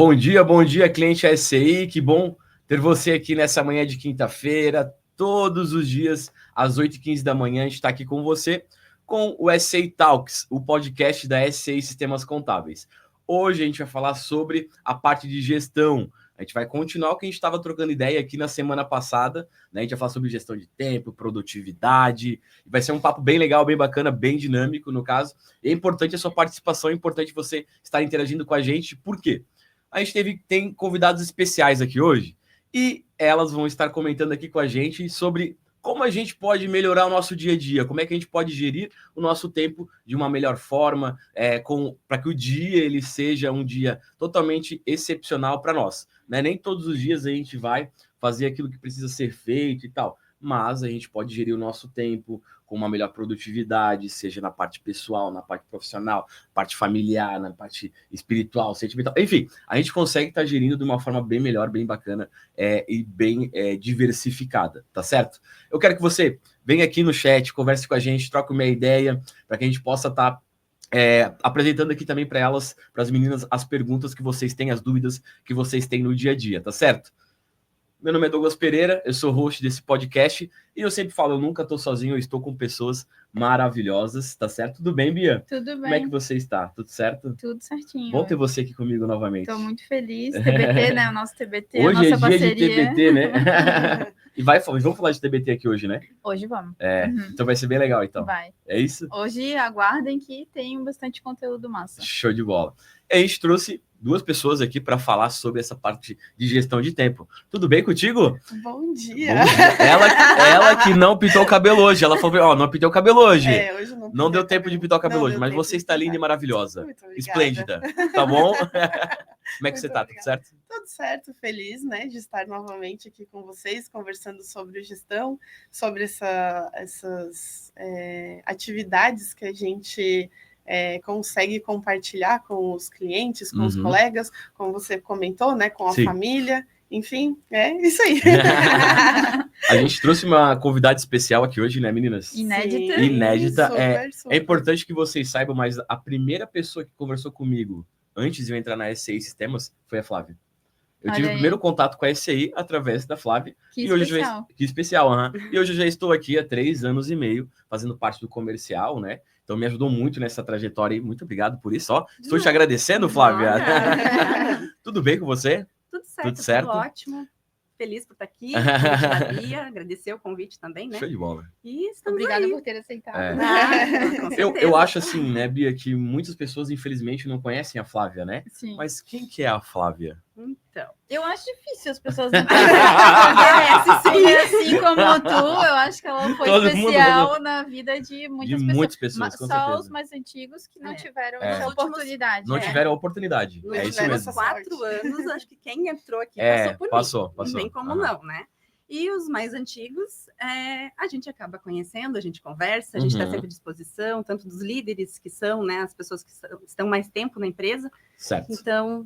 Bom dia, cliente SCI. Que bom ter você aqui nessa manhã de quinta-feira. Todos os dias, às 8h15 da manhã, a gente está aqui com você com o SCI Talks, o podcast da SCI Sistemas Contábeis. Hoje a gente vai falar sobre a parte de gestão. A gente vai continuar o que a gente estava trocando ideia aqui na semana passada, né? A gente vai falar sobre gestão de tempo, produtividade. Vai ser um papo bem legal, bem bacana, bem dinâmico, no caso. É importante a sua participação, é importante você estar interagindo com a gente. Por quê? A gente tem convidados especiais aqui hoje e elas vão estar comentando aqui com a gente sobre como a gente pode melhorar o nosso dia a dia, como é que a gente pode gerir o nosso tempo de uma melhor forma, para que o dia ele seja um dia totalmente excepcional para nós. Né? Nem todos os dias a gente vai fazer aquilo que precisa ser feito e tal, mas a gente pode gerir o nosso tempo com uma melhor produtividade, seja na parte pessoal, na parte profissional, parte familiar, na parte espiritual, sentimental, enfim, a gente consegue estar gerindo de uma forma bem melhor, bem bacana e bem diversificada, tá certo? Eu quero que você venha aqui no chat, converse com a gente, troque uma ideia, para que a gente possa estar apresentando aqui também para elas, para as meninas, as perguntas que vocês têm, as dúvidas que vocês têm no dia a dia, tá certo? Meu nome é Douglas Pereira, eu sou host desse podcast e eu sempre falo, eu nunca estou sozinho, eu estou com pessoas maravilhosas, tá certo? Tudo bem, Bia? Tudo bem. Como é que você está? Tudo certo? Tudo certinho. Bom ter você aqui comigo novamente. Estou muito feliz, TBT, né? O nosso TBT, hoje a nossa é dia parceria. de TBT, né? E vamos falar de TBT aqui hoje, né? Hoje vamos. Então vai ser bem legal, então. Vai. É isso? Hoje aguardem que tem bastante conteúdo massa. Show de bola. A gente trouxe duas pessoas aqui para falar sobre essa parte de gestão de tempo. Tudo bem contigo? Bom dia. Ela que não pintou o cabelo hoje. Ela falou, não pintou o cabelo hoje. Hoje não deu tempo de pintar o cabelo hoje, mas você está linda e maravilhosa. Muito obrigada. Esplêndida. Tá bom? Como é que você tá? Tudo certo? Tudo certo, feliz, né, de estar novamente aqui com vocês, conversando sobre gestão, sobre essas atividades que a gente consegue compartilhar com os clientes, com os colegas, como você comentou, né, com a família. Enfim, é isso aí. A gente trouxe uma convidada especial aqui hoje, né, meninas? Inédita. Sim, Inédita. Super. É importante que vocês saibam, mas a primeira pessoa que conversou comigo antes de eu entrar na SCI Sistemas foi a Flávia. Eu tive o primeiro contato com a SCI através da Flávia. Que especial. Que especial, E hoje eu já estou aqui há 3 anos e meio, fazendo parte do comercial, né? Então me ajudou muito nessa trajetória aí. Muito obrigado por isso. Estou te agradecendo, Flávia. Tudo bem com você? Tudo certo? Tudo ótimo. Feliz por estar aqui. Agradecer o convite também, né? Show de bola. E obrigada aí por ter aceitado. Eu acho assim, né, Bia, que muitas pessoas, infelizmente, não conhecem a Flávia, né? Sim. Mas quem que é a Flávia? Então, eu acho difícil as pessoas entenderem. Assim como tu, eu acho que ela foi especial na vida de muitas pessoas. Com só certeza. Os mais antigos que não tiveram essa oportunidade. Não tiveram a oportunidade. Nos isso mesmo. 4 anos, acho que quem entrou aqui passou por mim. Não tem como não, né? E os mais antigos, a gente acaba conhecendo, a gente conversa, a gente está sempre à disposição, tanto dos líderes que são, né, as pessoas que estão mais tempo na empresa. Certo. Então,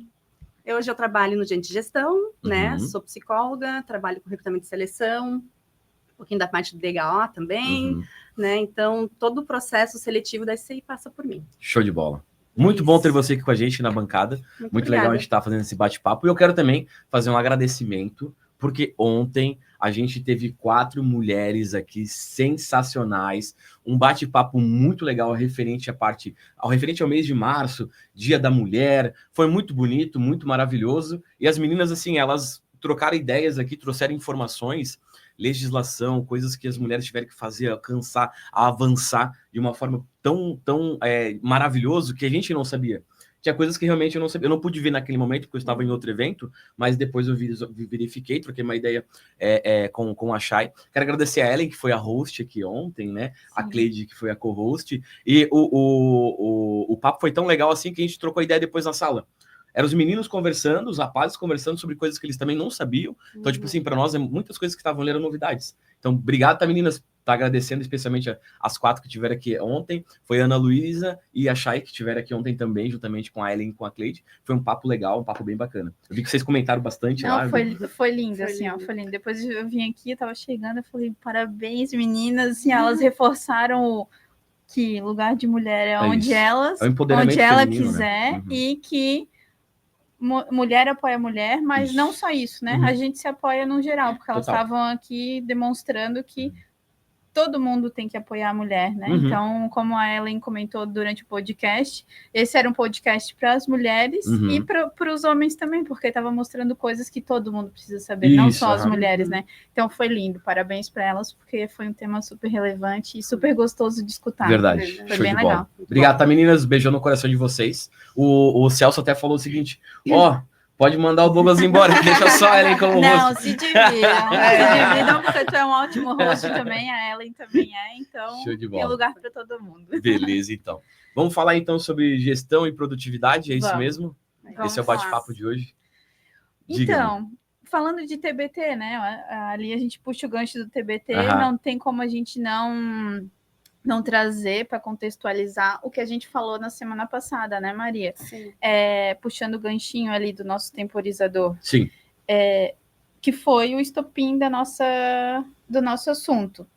hoje eu trabalho no Gente Gestão, né? Sou psicóloga, trabalho com recrutamento e seleção, um pouquinho da parte do DHO também, né? Então, todo o processo seletivo da SCI passa por mim. Show de bola. Muito bom ter você aqui com a gente na bancada. Muito legal a gente estar fazendo esse bate-papo. E eu quero também fazer um agradecimento, porque ontem a gente teve 4 mulheres aqui sensacionais, um bate-papo muito legal referente ao mês de março, Dia da Mulher. Foi muito bonito, muito maravilhoso. E as meninas, assim, elas trocaram ideias aqui, trouxeram informações, legislação, coisas que as mulheres tiveram que fazer, alcançar, avançar de uma forma tão maravilhoso que a gente não sabia. Tinha coisas que realmente eu não sabia. Eu não pude ver naquele momento, porque eu estava em outro evento, mas depois eu verifiquei, troquei uma ideia com a Chay. Quero agradecer a Ellen, que foi a host aqui ontem, né? Sim. A Cleide, que foi a co-host. E o papo foi tão legal assim que a gente trocou ideia depois na sala. Eram os meninos conversando, os rapazes conversando sobre coisas que eles também não sabiam. Então, tipo assim, para nós, muitas coisas que estavam ali eram novidades. Então, obrigado, tá, meninas? Tá agradecendo especialmente as 4 que tiveram aqui ontem. Foi a Ana Luísa e a Chay que tiveram aqui ontem também, juntamente com a Ellen e com a Cleide. Foi um papo legal, um papo bem bacana. Eu vi que vocês comentaram bastante lá. Foi lindo, assim, ó, foi lindo. Depois eu vim aqui, eu tava chegando, eu falei, parabéns, meninas, assim, elas reforçaram que lugar de mulher é onde ela feminino, quiser, né? E que mulher apoia mulher, mas Isso. não só isso, né? A gente se apoia no geral, porque elas estavam aqui demonstrando que todo mundo tem que apoiar a mulher, né? Então, como a Ellen comentou durante o podcast, esse era um podcast para as mulheres e para os homens também, porque estava mostrando coisas que todo mundo precisa saber, não só as mulheres, né? Então, foi lindo. Parabéns para elas, porque foi um tema super relevante e super gostoso de escutar. Verdade. Foi bem legal. Obrigado, tá, meninas? Beijão no coração de vocês. O Celso até falou o seguinte, pode mandar o Douglas embora, deixa só a Ellen como host. Não, se dividam, porque tu é um ótimo host também, a Ellen também então tem lugar para todo mundo. Beleza, então. Vamos falar então sobre gestão e produtividade, é isso mesmo? Esse é o bate-papo de hoje. Então, falando de TBT, né, ali a gente puxa o gancho do TBT, não tem como a gente não trazer para contextualizar o que a gente falou na semana passada, né, Maria? Sim. Puxando o ganchinho ali do nosso temporizador. Sim. Que foi o estopim do nosso assunto.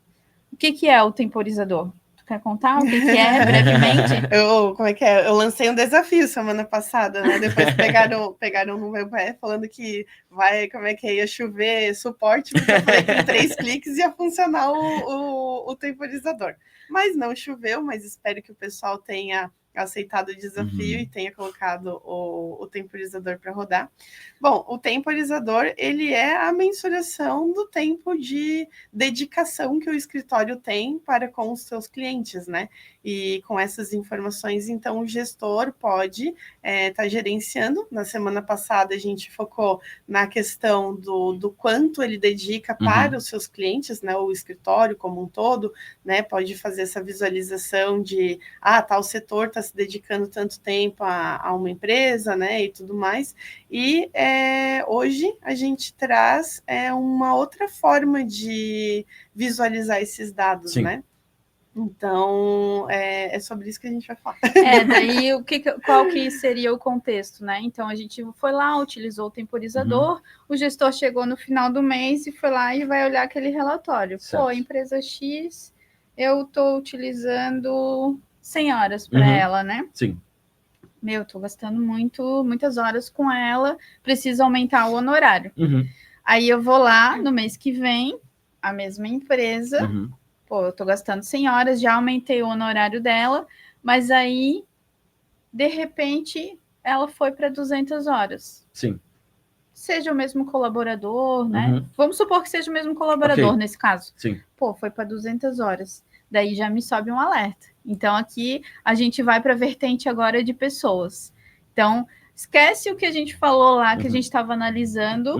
O que é o temporizador? Tu quer contar o que é, brevemente? Eu lancei um desafio semana passada, né? Depois pegaram no meu pé falando que ia chover suporte, porque eu falei que em 3 cliques ia funcionar o temporizador. Mas não choveu, mas espero que o pessoal tenha aceitado o desafio e tenha colocado o temporizador para rodar. Bom, o temporizador, ele é a mensuração do tempo de dedicação que o escritório tem para com os seus clientes, né? E com essas informações, então, o gestor pode estar gerenciando. Na semana passada, a gente focou na questão do quanto ele dedica para os seus clientes, né? O escritório como um todo, né? Pode fazer essa visualização de, tal setor está se dedicando tanto tempo a uma empresa, né? E tudo mais. E hoje a gente traz uma outra forma de visualizar esses dados, né? Então, é sobre isso que a gente vai falar. Daí qual que seria o contexto, né? Então, a gente foi lá, utilizou o temporizador, o gestor chegou no final do mês e foi lá e vai olhar aquele relatório. Certo. Pô, empresa X, eu estou utilizando 100 horas para ela, né? Sim. Tô gastando muitas horas com ela, preciso aumentar o honorário. Aí eu vou lá no mês que vem, a mesma empresa, eu tô gastando 100 horas, já aumentei o honorário dela, mas aí, de repente, ela foi para 200 horas. Sim. Seja o mesmo colaborador, né? Vamos supor que seja o mesmo colaborador nesse caso. Sim. Foi para 200 horas. Daí já me sobe um alerta. Então, aqui a gente vai para a vertente agora de pessoas. Então, esquece o que a gente falou lá, que a gente estava analisando,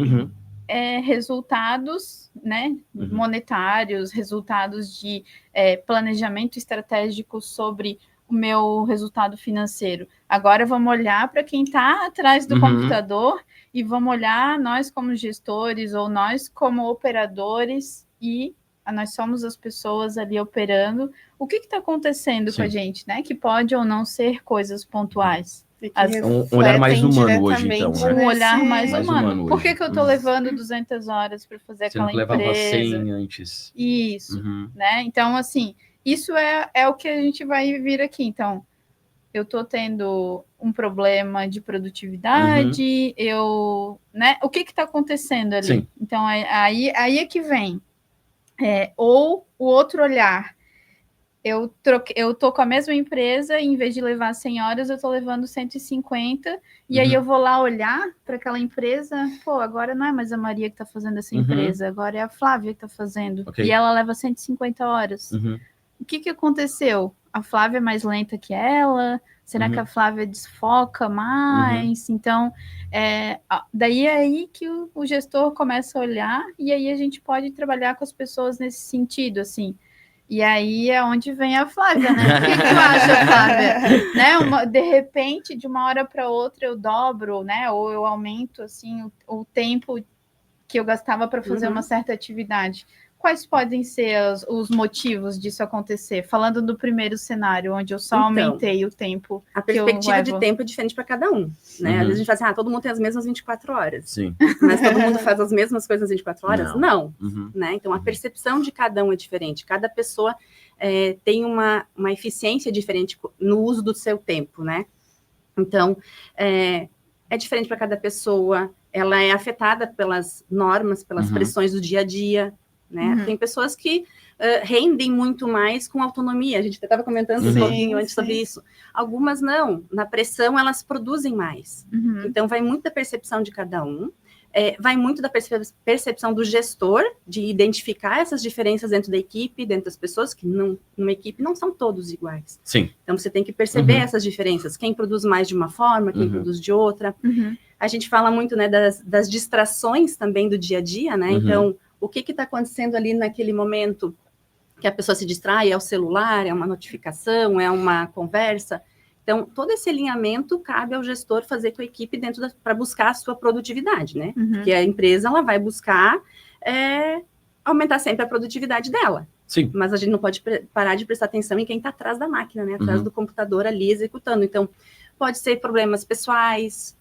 resultados, né, monetários, resultados de planejamento estratégico sobre o meu resultado financeiro. Agora vamos olhar para quem está atrás do computador e vamos olhar nós como gestores ou nós como operadores e nós somos as pessoas ali operando. O que está acontecendo com a gente, né? Que pode ou não ser coisas pontuais. Um olhar mais humano hoje, então. Né? Um olhar mais humano. Por que eu estou levando 200 horas para fazer aquela empresa? Você não levava 100 antes. Isso, né? Então, assim, isso é o que a gente vai vir aqui. Então, eu estou tendo um problema de produtividade, né? O que está acontecendo ali? Sim. Então, aí é que vem. Ou o outro olhar. Eu tô com a mesma empresa e em vez de levar 100 horas, eu estou levando 150. E aí eu vou lá olhar para aquela empresa. Agora não é mais a Maria que está fazendo essa empresa, agora é a Flávia que está fazendo. E ela leva 150 horas. O que aconteceu? A Flávia é mais lenta que ela? Será que a Flávia desfoca mais? Então, daí é aí que o gestor começa a olhar e aí a gente pode trabalhar com as pessoas nesse sentido, assim. E aí é onde vem a Flávia, né? O que tu acha, Flávia? Né? De repente, de uma hora para outra, eu dobro, né? Ou eu aumento, assim, o tempo que eu gastava para fazer uma certa atividade. Quais podem ser os motivos disso acontecer? Falando do primeiro cenário, onde eu só aumentei o tempo. A perspectiva de tempo é diferente para cada um, né? Às vezes a gente fala assim, todo mundo tem as mesmas 24 horas. Sim. Mas todo mundo faz as mesmas coisas nas 24 horas? Não. Né? Então, a percepção de cada um é diferente. Cada pessoa tem uma eficiência diferente no uso do seu tempo, né? Então, é diferente para cada pessoa, ela é afetada pelas normas, pelas pressões do dia a dia, né? Tem pessoas que rendem muito mais com autonomia. A gente estava comentando um pouquinho antes sobre isso. Algumas não. Na pressão, elas produzem mais. Então, vai muito da percepção de cada um. Vai muito da percepção do gestor, de identificar essas diferenças dentro da equipe, dentro das pessoas, que numa equipe não são todos iguais. Sim. Então, você tem que perceber essas diferenças. Quem produz mais de uma forma, quem produz de outra. A gente fala muito, né, das distrações também do dia a dia, né? Então, o que está acontecendo ali naquele momento que a pessoa se distrai? É o celular, é uma notificação, é uma conversa. Então, todo esse alinhamento cabe ao gestor fazer com a equipe para buscar a sua produtividade, né? Porque a empresa, ela vai buscar aumentar sempre a produtividade dela. Sim. Mas a gente não pode parar de prestar atenção em quem está atrás da máquina, né? Atrás do computador ali executando. Então, pode ser problemas pessoais.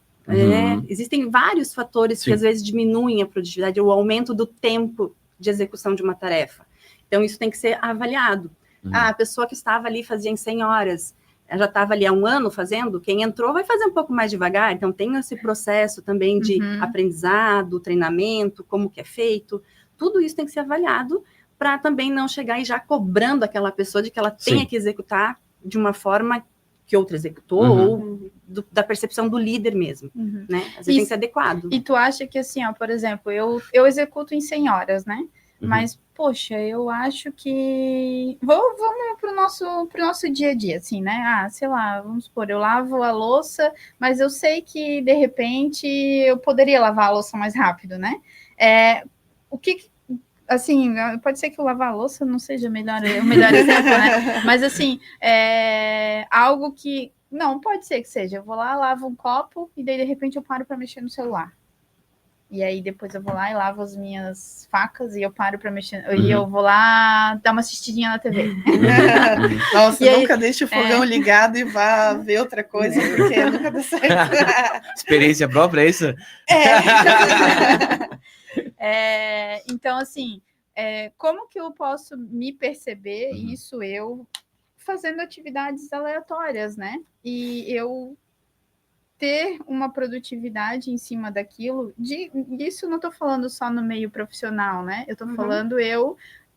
Existem vários fatores que às vezes diminuem a produtividade, o aumento do tempo de execução de uma tarefa. Então, isso tem que ser avaliado. A pessoa que estava ali fazia em 100 horas, já estava ali há 1 ano fazendo, quem entrou vai fazer um pouco mais devagar, então tem esse processo também de aprendizado, treinamento, como que é feito, tudo isso tem que ser avaliado para também não chegar e já cobrando aquela pessoa de que ela tenha que executar de uma forma que outra executou, ou da percepção do líder mesmo, né? Às vezes tem que ser adequado. E tu acha que, assim, ó, por exemplo, eu executo em 100 horas, né? Mas, poxa, eu acho que... Vamos pro nosso dia a dia, assim, né? Sei lá, vamos supor, eu lavo a louça, mas eu sei que, de repente, eu poderia lavar a louça mais rápido, né? O que... Assim, pode ser que eu lavar a louça não seja o melhor exemplo, né? Mas, assim, algo que... Não, pode ser que seja. Eu vou lá, lavo um copo, e daí, de repente, eu paro para mexer no celular. E aí depois eu vou lá e lavo as minhas facas e eu paro para mexer. E eu vou lá dar uma assistidinha na TV. Nossa, nunca deixe o fogão ligado e vá ver outra coisa, porque nunca dá certo. Experiência própria, é isso? Então, assim, como que eu posso me perceber isso eu fazendo atividades aleatórias, né? E eu ter uma produtividade em cima daquilo, isso não estou falando só no meio profissional, né? Eu estou falando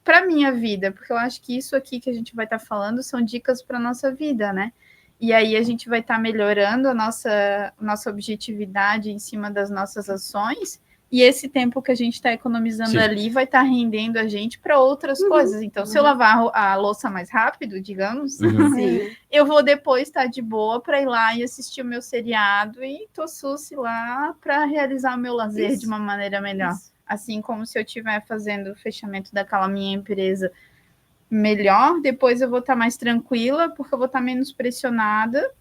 para minha vida, porque eu acho que isso aqui que a gente vai estar falando são dicas para nossa vida, né? E aí a gente vai estar melhorando a nossa objetividade em cima das nossas ações, e esse tempo que a gente está economizando ali vai estar rendendo a gente para outras coisas. Então, se eu lavar a louça mais rápido, digamos, eu vou depois estar de boa para ir lá e assistir o meu seriado e tô susse lá para realizar o meu lazer de uma maneira melhor. Assim como se eu estiver fazendo o fechamento daquela minha empresa melhor, depois eu vou estar mais tranquila, porque eu vou estar menos pressionada.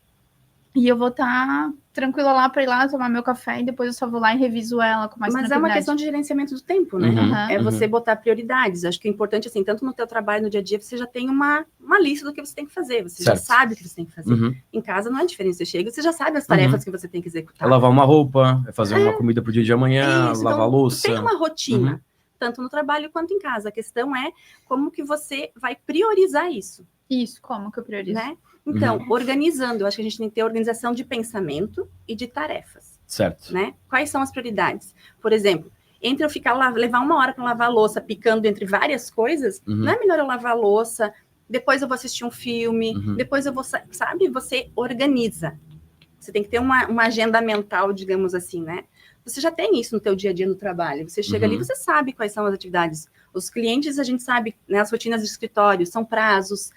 E eu vou estar tranquila lá para ir lá tomar meu café e depois eu só vou lá e reviso ela com mais tranquilidade. Mas é uma questão de gerenciamento do tempo, né? Você botar prioridades. Acho que é importante, assim, tanto no teu trabalho, no dia a dia, você já tem uma lista do que você tem que fazer. Você já sabe o que você tem que fazer. Em casa não é diferente. Você chega e você já sabe as tarefas que você tem que executar. É lavar uma roupa, é fazer uma comida pro dia de amanhã, lavar então, a louça. Tem uma rotina, tanto no trabalho quanto em casa. A questão é como que você vai priorizar isso. Isso, como que eu priorizo? Né? Então, organizando, eu acho que a gente tem que ter organização de pensamento e de tarefas. Certo. Né? Quais são as prioridades? Por exemplo, entre eu levar 1 hora para lavar a louça, picando entre várias coisas, não é melhor eu lavar a louça, depois eu vou assistir um filme, depois eu vou, sabe? Você organiza. Você tem que ter uma agenda mental, digamos assim, né? Você já tem isso no teu dia a dia no trabalho. Você chega ali, você sabe quais são as atividades. Os clientes, a gente sabe, né, as rotinas de escritório, são prazos,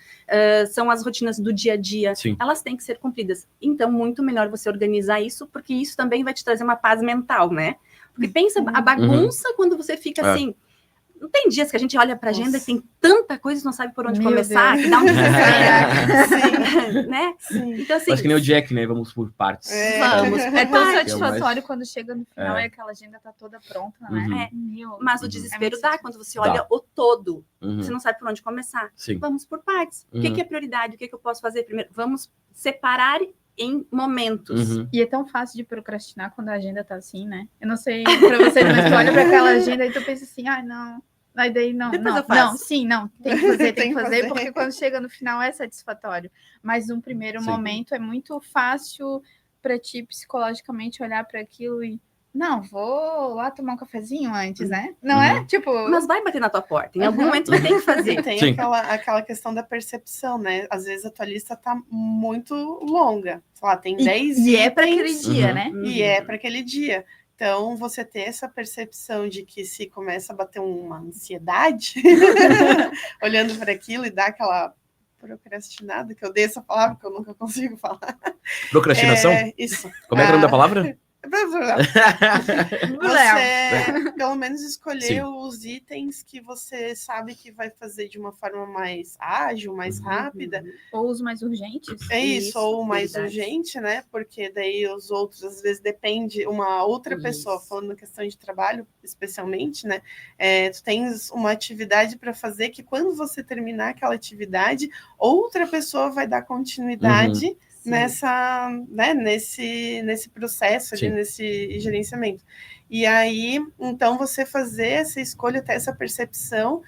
são as rotinas do dia a dia. Sim. Elas têm que ser cumpridas. Então, muito melhor você organizar isso, porque isso também vai te trazer uma paz mental, né? Porque pensa a bagunça quando você fica assim... Não tem dias que a gente olha para a agenda e tem tanta coisa e não sabe por onde começar, que dá um desespero. Né? Então, assim, acho que nem o Jack, né? Vamos por partes. Vamos. É tão satisfatório quando chega no final e aquela agenda tá toda pronta, né? Mas o desespero dá quando você olha o todo. Você não sabe por onde começar. Sim. Vamos por partes. O que é prioridade? O que eu posso fazer primeiro? Vamos separar em momentos. E é tão fácil de procrastinar quando a agenda tá assim, né? Eu não sei pra você, mas tu olha pra aquela agenda e tu pensa assim, não. Aí daí não, tem que fazer, porque quando chega no final é satisfatório. Mas num primeiro momento é muito fácil para ti psicologicamente olhar para aquilo e não, vou lá tomar um cafezinho antes, né? Não é? Tipo... Mas vai bater na tua porta. Em algum momento vai ter que fazer. Tem aquela questão da percepção, né? Às vezes a tua lista tá muito longa. Sei lá, tem 10 itens. E é para aquele dia, né? E é para aquele dia. Então, você ter essa percepção de que se começa a bater uma ansiedade, olhando para aquilo e dar aquela procrastinada, que eu dei essa palavra que eu nunca consigo falar. Procrastinação? Isso. Como é que é o nome da palavra? Você, pelo menos, escolher os itens que você sabe que vai fazer de uma forma mais ágil, mais rápida. Ou os mais urgentes. É isso, ou o mais urgente, né? Porque daí os outros, às vezes, depende uma outra pessoa, falando na questão de trabalho, especialmente, né? Tu tens uma atividade para fazer que quando você terminar aquela atividade, outra pessoa vai dar continuidade nessa, né, nesse processo, ali, nesse gerenciamento. E aí, então, você fazer essa escolha, ter essa percepção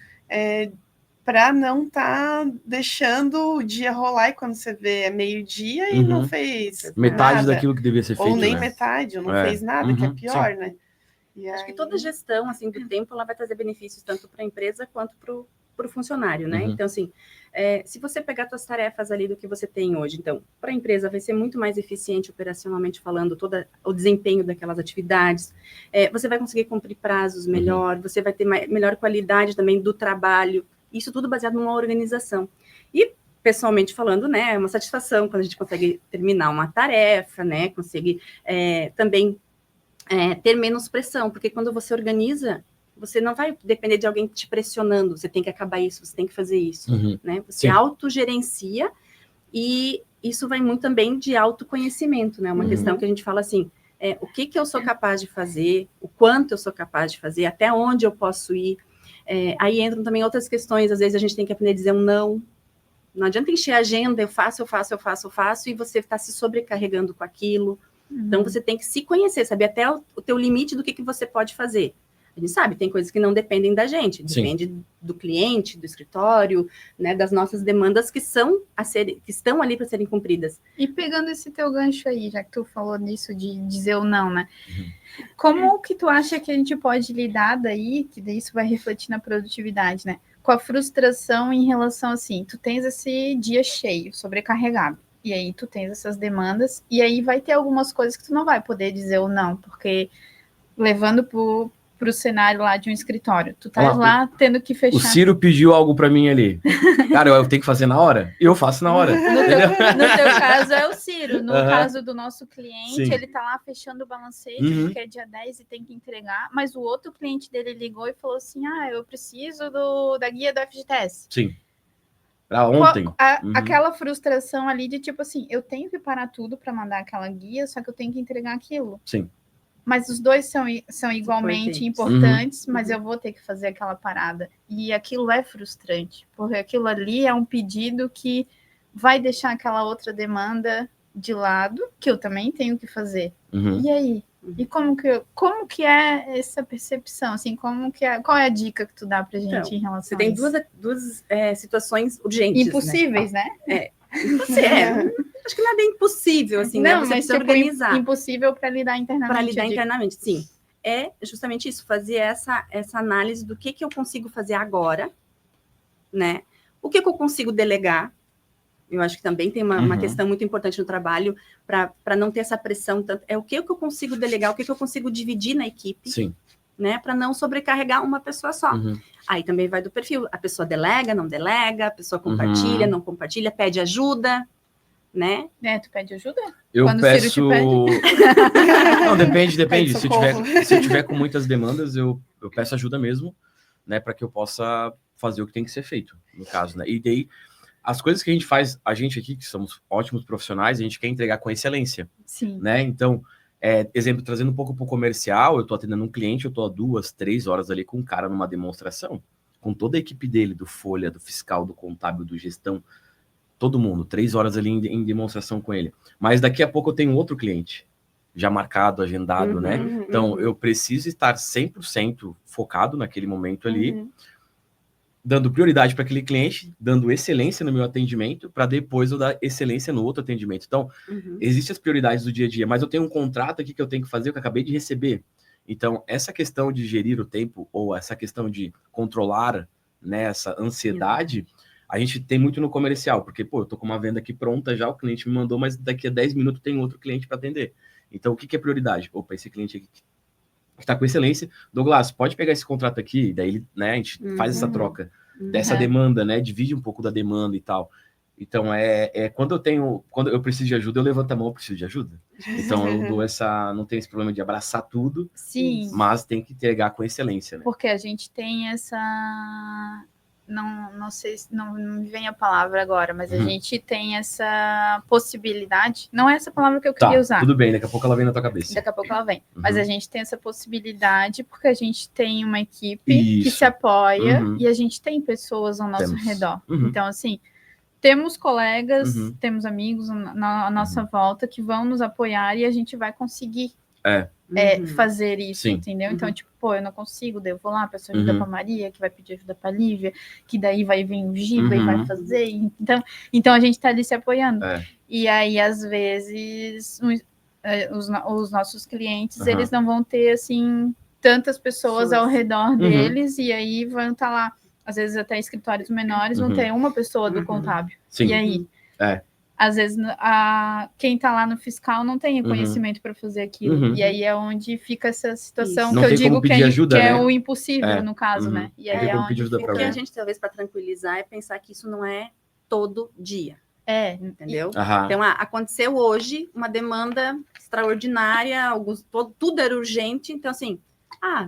para não estar deixando o dia rolar e quando você vê é meio-dia e não fez metade nada. daquilo que devia ser feito. Ou nem metade, ou não fez nada, que é pior, né? E acho que toda gestão assim, do tempo ela vai trazer benefícios tanto para a empresa quanto para o funcionário, né? Então, assim, se você pegar suas tarefas ali do que você tem hoje, então, para a empresa vai ser muito mais eficiente operacionalmente falando, todo o desempenho daquelas atividades, você vai conseguir cumprir prazos melhor, você vai ter melhor qualidade também do trabalho, isso tudo baseado numa organização. E, pessoalmente falando, né, é uma satisfação quando a gente consegue terminar uma tarefa, né, consegue também ter menos pressão, porque quando você organiza, você não vai depender de alguém te pressionando, você tem que acabar isso, você tem que fazer isso, né? Você autogerencia e isso vai muito também de autoconhecimento, né? Uma questão que a gente fala assim, o que eu sou capaz de fazer, o quanto eu sou capaz de fazer, até onde eu posso ir. Aí entram também outras questões, às vezes a gente tem que aprender a dizer um não. Não adianta encher a agenda, eu faço, e você está se sobrecarregando com aquilo. Então, você tem que se conhecer, saber até o teu limite do que você pode fazer. A gente sabe, tem coisas que não dependem da gente, depende do cliente, do escritório, né, das nossas demandas que estão ali para serem cumpridas. E pegando esse teu gancho aí, já que tu falou nisso de dizer o não, né? Como que tu acha que a gente pode lidar daí, que daí isso vai refletir na produtividade, né? Com a frustração em relação assim, tu tens esse dia cheio, sobrecarregado. E aí tu tens essas demandas, e aí vai ter algumas coisas que tu não vai poder dizer ou não, porque levando pro cenário lá de um escritório, tu tá lá tendo que fechar. O Ciro pediu algo para mim ali. Cara, eu tenho que fazer na hora? Eu faço na hora. No teu caso é o Ciro, no caso do nosso cliente, ele tá lá fechando o balancete, porque é dia 10 e tem que entregar, mas o outro cliente dele ligou e falou assim, eu preciso da guia do FGTS. Sim. Pra ontem. Aquela frustração ali de tipo assim, eu tenho que parar tudo para mandar aquela guia, só que eu tenho que entregar aquilo. Sim. Mas os dois são igualmente importantes, mas eu vou ter que fazer aquela parada. E aquilo é frustrante, porque aquilo ali é um pedido que vai deixar aquela outra demanda de lado, que eu também tenho que fazer. E aí? E como que é essa percepção? Assim, qual é a dica que tu dá pra gente em relação a isso? Você tem duas situações urgentes, impossíveis, né? Acho que nada é impossível, assim, não, né? Você mas precisa organizar. Impossível para lidar internamente. Para lidar internamente, sim. É justamente isso, fazer essa análise do que eu consigo fazer agora, né? O que eu consigo delegar. Eu acho que também tem uma questão muito importante no trabalho para não ter essa pressão tanto. É o que eu consigo delegar, o que eu consigo dividir na equipe. Sim. Né, para não sobrecarregar uma pessoa só. Aí também vai do perfil. A pessoa delega, não delega, a pessoa compartilha, não compartilha, pede ajuda, né? Tu pede ajuda? Eu Quando peço... o Ciro te pede? Não, depende. Se eu tiver com muitas demandas, eu peço ajuda mesmo, né, para que eu possa fazer o que tem que ser feito, no caso, né? E daí, as coisas que a gente faz, a gente aqui, que somos ótimos profissionais, a gente quer entregar com excelência. Sim. Né? Então, exemplo, trazendo um pouco para o comercial, eu estou atendendo um cliente, eu estou há 2, 3 horas ali com um cara numa demonstração, com toda a equipe dele, do Folha, do fiscal, do contábil, do gestão, todo mundo, 3 horas ali em demonstração com ele. Mas daqui a pouco eu tenho outro cliente, já marcado, agendado, né? Então, eu preciso estar 100% focado naquele momento ali, dando prioridade para aquele cliente, dando excelência no meu atendimento, para depois eu dar excelência no outro atendimento. Então, existem as prioridades do dia a dia, mas eu tenho um contrato aqui que eu tenho que fazer, que eu acabei de receber. Então, essa questão de gerir o tempo, ou essa questão de controlar, né, essa ansiedade, a gente tem muito no comercial, porque, pô, eu tô com uma venda aqui pronta já, o cliente me mandou, mas daqui a 10 minutos tem outro cliente para atender. Então, o que é prioridade? Opa, esse cliente aqui que está com excelência, Douglas, pode pegar esse contrato aqui, daí, né, a gente faz essa troca dessa demanda, né, divide um pouco da demanda e tal. Então, quando eu preciso de ajuda, eu levanto a mão, eu preciso de ajuda. Então, eu dou não tem esse problema de abraçar tudo, sim, mas tem que entregar com excelência, né? Porque a gente tem essa... Não sei, não me vem a palavra agora, mas a gente tem essa possibilidade, não é essa palavra que eu queria usar. Tudo bem, daqui a pouco ela vem na tua cabeça. Daqui a pouco ela vem. Mas a gente tem essa possibilidade porque a gente tem uma equipe que se apoia e a gente tem pessoas ao nosso redor. Então, assim, temos colegas, temos amigos na nossa volta que vão nos apoiar e a gente vai conseguir fazer isso, entendeu? Então, tipo, pô, eu não consigo, daí eu vou lá, peço ajuda pra Maria, que vai pedir ajuda pra Lívia, que daí vai vir o Giba e vai fazer. Então a gente tá ali se apoiando. E aí, às vezes, os nossos clientes, eles não vão ter, assim, tantas pessoas ao redor deles, e aí vão estar lá, às vezes até escritórios menores, vão ter uma pessoa do contábil. E aí? Às vezes, quem está lá no fiscal não tem conhecimento para fazer aquilo. E aí é onde fica essa situação que eu digo que é o impossível, no caso, né? E aí é onde fica... O que a gente, talvez, para tranquilizar, é pensar que isso não é todo dia. Entendeu? Então, aconteceu hoje uma demanda extraordinária, tudo era urgente, então, assim,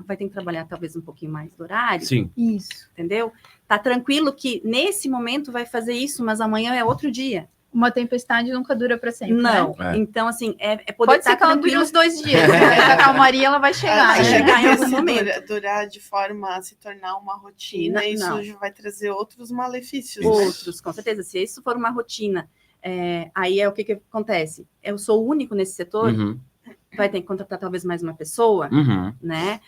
vai ter que trabalhar talvez um pouquinho mais do horário. Sim. Isso. Entendeu? Tá tranquilo que nesse momento vai fazer isso, mas amanhã é outro dia. Uma tempestade nunca dura para sempre. Não. Né? Então, assim, poder Pode ser que ela dure uns 2 dias. A calmaria ela vai chegar. Vai chegar em algum momento. Durar de forma a se tornar uma rotina, isso vai trazer outros malefícios. Outros, com certeza. Se isso for uma rotina, aí é o que acontece? Eu sou o único nesse setor, vai ter que contratar talvez mais uma pessoa, né?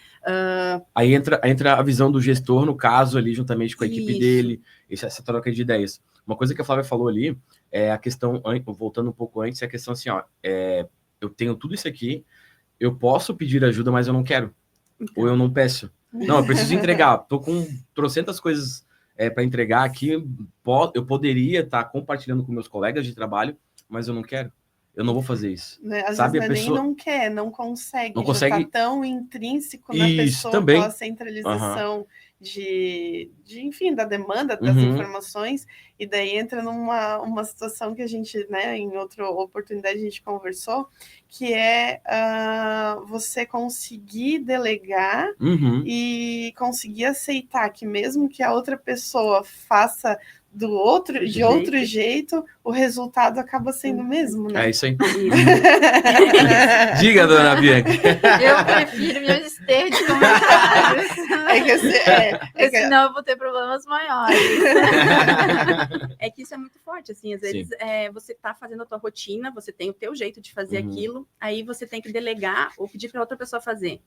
Aí entra a visão do gestor, no caso, ali, juntamente com a equipe dele, essa troca de ideias. Uma coisa que a Flávia falou ali, é a questão, voltando um pouco antes, é a questão assim, eu tenho tudo isso aqui, eu posso pedir ajuda, mas eu não quero. Ou eu não peço. Não, eu preciso entregar. Tô com trocentas coisas para entregar aqui, eu poderia estar compartilhando com meus colegas de trabalho, mas eu não quero. Eu não vou fazer isso. Às vezes a pessoa nem não quer, não consegue. Já tá tão intrínseco na pessoa também. Aquela centralização enfim, da demanda, das informações, e daí entra numa situação que a gente, né, em outra oportunidade a gente conversou, que é você conseguir delegar e conseguir aceitar que mesmo que a outra pessoa faça de outro jeito, o resultado acaba sendo o mesmo, né? É isso aí. Diga, dona Bianca. Eu prefiro me abster de comentários. Porque senão eu vou ter problemas maiores. É que isso é muito forte, assim, às vezes você tá fazendo a tua rotina, você tem o teu jeito de fazer aquilo, aí você tem que delegar ou pedir para outra pessoa fazer.